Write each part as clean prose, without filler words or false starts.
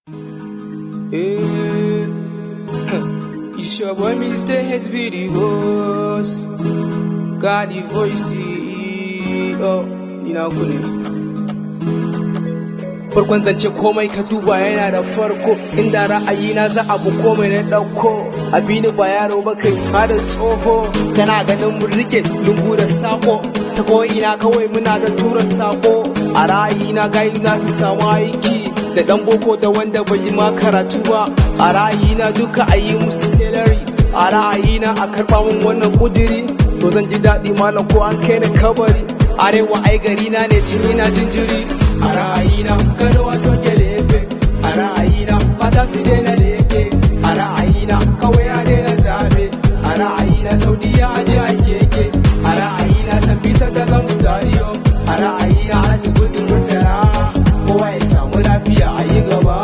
Yeah. It's your boy Mr. HBD boss. Got the voice. Oh, ina kune. Farkon zance komai ka duba yana da farko, inda ra'ayina za a bi komai na ɗauko. Abini ba yaro ba kai da tsoho, kana ganin mun rike lungu da sako, ta ko'ina kawai muna da tura sako. A ra'ayina gayuna su samu aiki, da dan boko da wanda bai yi ma karatu ba. A ra'ayina duka a yi musu salary, a ra'ayina a karɓa min wannan kudiri, to zan ji daɗi malam ko an kai ni kabari. Arewa ai gari na ne tuni na jinjiri. A ra'ayina kada wasu ke lefe, a ra'ayina mata su daina leke, a ra'ayina kawai a daina zabe, a ra'ayina Saudiya aje a keke, a ra'ayina Sambisa ta zama stadium, a ra'ayina asibitin Murtala, kowa ya samu lafiya a yi gaba.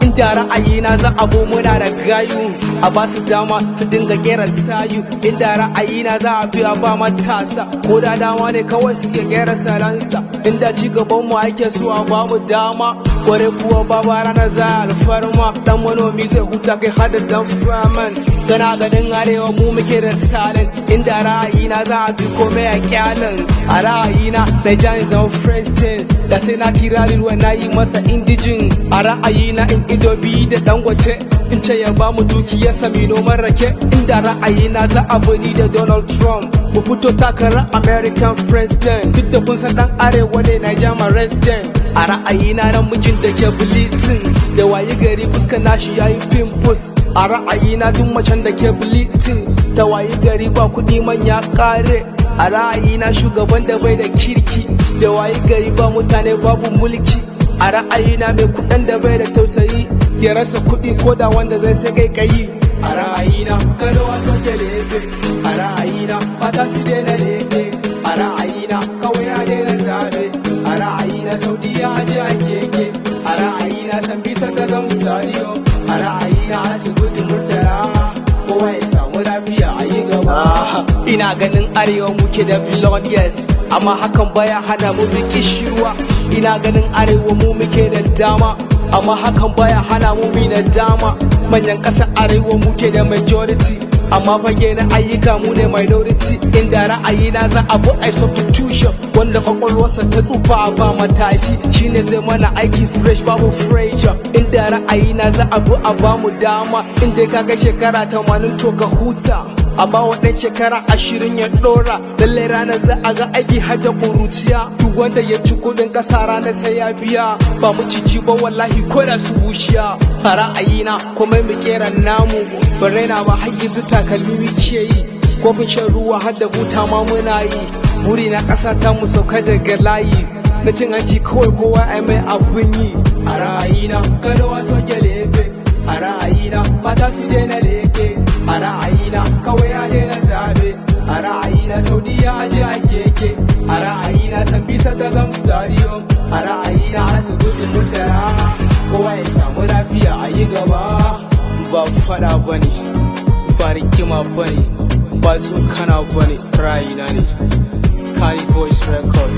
Inda ra'ayina za a bo muna da gayu, a ba su dama su dinga kera tayu. Inda ra'ayina za a bi a ba matasa, ko da dama ne kawai suke kera salansa. Inda ci gaban mu ake so a ba mu dama, kware kuwa babu ranar za a alfarma. Dan manomi zai huta kai hada dan faman, kana ganin arewa mu muke da talent. Inda ra'ayina za a bi komai a kyalin, a ra'ayina na jani zama Preston, da sai na kira Lilwa na yi masa indijin. A ra'ayina in ido biyu da Dangote, in ce ya ba mu dukiyar sami noman rake. Inda ra'ayina za a bani da Donald Trump, mu fito takarar American President. Duk da kun san dan arewa ne Nigeria resident. A ra'ayina na mijin da ke bleeding, da waye gari fuskar nashi yayi pimples. A ra'ayina duk macen da ke bleeding, da waye gari ba kuɗi manya kare. A ra'ayina shugaban da bai da kirki, da waye gari ba mutane babu mulki. A ra'ayina mai kuɗin da bai da tausayi, ya rasa kuɗi ko da wanda zai sai kaikayi. A ra'ayina kada wasu ke lefe, a ra'ayina mata su daina leke, a ra'ayina kawai a daina zabe, a ra'ayina Saudiya aje a keke, a ra'ayina Sambisa ta zama stadium, a ra'ayina asibitin Murtala, kowa ya samu lafiya a yi gaba. Ina ganin arewa muke da billionaires, amma hakan baya hana mu bi kishirwa. Ina ganin arewa mu muke da dama, amma hakan baya hana mu bi da dama. Manyan ƙasar arewa muke da majority, amma fage na ayyuka mu ne minority. Inda ra'ayina za a bu a substitution, wanda kwakwalwarsa ta tsufa ba matashi, shine zai mana aiki fresh babu fresher. Inda ra'ayina za a bu a ba mu dama, inda kaga shekara 80 to ka huta, a ba wa ɗan shekara 20 ya ɗora. Lallai ranar za a ga aiki har da ƙuruciya, duk wanda ya ci kuɗin ƙasa ranar sai ya biya. Ba mu cici ba wallahi ko da su bushiya. A ra'ayina komai mu kera namu, ban raina ba har yanzu takalmi ce yi. Kofin shan ruwa har da buta ma muna yi, buri na ƙasa ta mu sauka daga layi. Na cin hanci kawai kowa ai mai abun yi. A ra'ayina kada wasu ke lefe, a ra'ayina mata su daina leke, a ra'ayina kawai a daina zabe, a ra'ayina Saudiya aje a keke, a ra'ayina Sambisa ta zama stadium, a ra'ayina asibitin Murtala, kowa ya samu lafiya a yi gaba. Ba fada bane, ba rigima bane, ba tsokana bane, ra'ayina ne. Kani Voice Record.